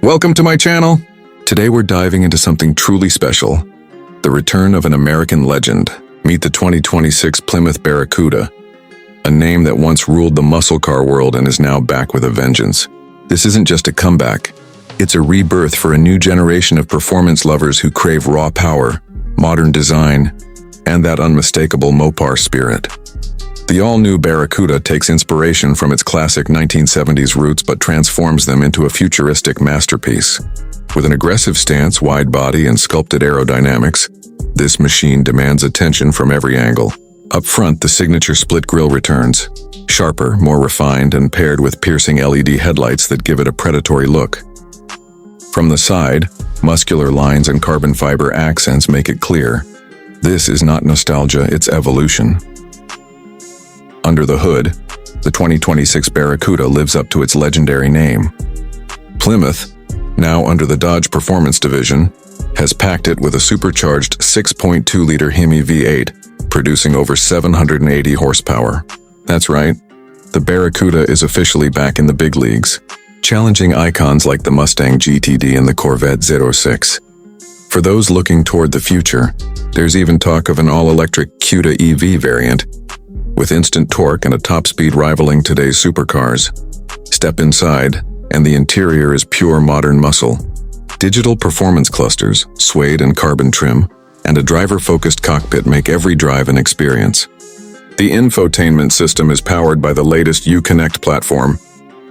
Welcome to my channel. Today we're diving into something truly special. The return of an American legend. Meet the 2026 Plymouth Barracuda, a name that once ruled the muscle car world and is now back with a vengeance. This isn't just a comeback. It's a rebirth for a new generation of performance lovers who crave raw power, modern design, and that unmistakable Mopar spirit. The all-new Barracuda takes inspiration from its classic 1970s roots but transforms them into a futuristic masterpiece. With an aggressive stance, wide body, and sculpted aerodynamics, this machine demands attention from every angle. Up front, the signature split grille returns, sharper, more refined, and paired with piercing LED headlights that give it a predatory look. From the side, muscular lines and carbon fiber accents make it clear. This is not nostalgia, it's evolution. Under the hood, the 2026 Barracuda lives up to its legendary name. Plymouth, now under the Dodge Performance Division, has packed it with a supercharged 6.2-liter HEMI V8, producing over 780 horsepower. That's right, the Barracuda is officially back in the big leagues, challenging icons like the Mustang GTD and the Corvette 06. For those looking toward the future, there's even talk of an all-electric Barracuda EV variant, with instant torque and a top speed rivaling today's supercars. Step inside, and the interior is pure modern muscle. Digital performance clusters, suede and carbon trim, and a driver-focused cockpit make every drive an experience. The infotainment system is powered by the latest Uconnect platform,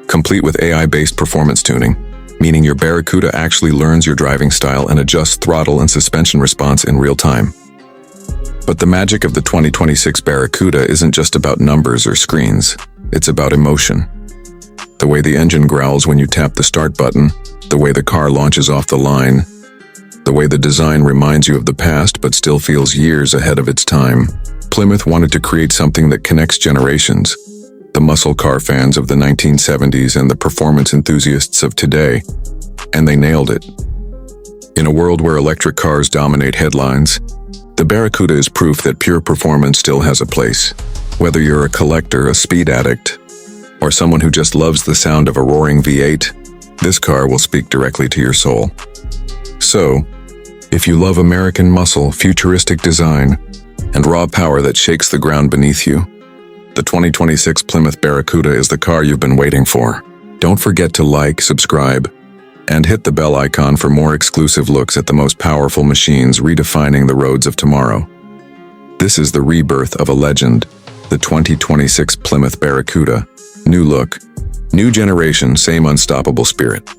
complete with AI-based performance tuning, meaning your Barracuda actually learns your driving style and adjusts throttle and suspension response in real time. But the magic of the 2026 Barracuda isn't just about numbers or screens, it's about emotion. The way the engine growls when you tap the start button, the way the car launches off the line, the way the design reminds you of the past but still feels years ahead of its time. Plymouth wanted to create something that connects generations, the muscle car fans of the 1970s and the performance enthusiasts of today, and they nailed it. In a world where electric cars dominate headlines, the Barracuda is proof that pure performance still has a place. Whether you're a collector, a speed addict, or someone who just loves the sound of a roaring V8, this car will speak directly to your soul. So, if you love American muscle, futuristic design, and raw power that shakes the ground beneath you, the 2026 Plymouth Barracuda is the car you've been waiting for. Don't forget to like, subscribe, and hit the bell icon for more exclusive looks at the most powerful machines redefining the roads of tomorrow. This is the rebirth of a legend, the 2026 Plymouth Barracuda. New look, new generation, same unstoppable spirit.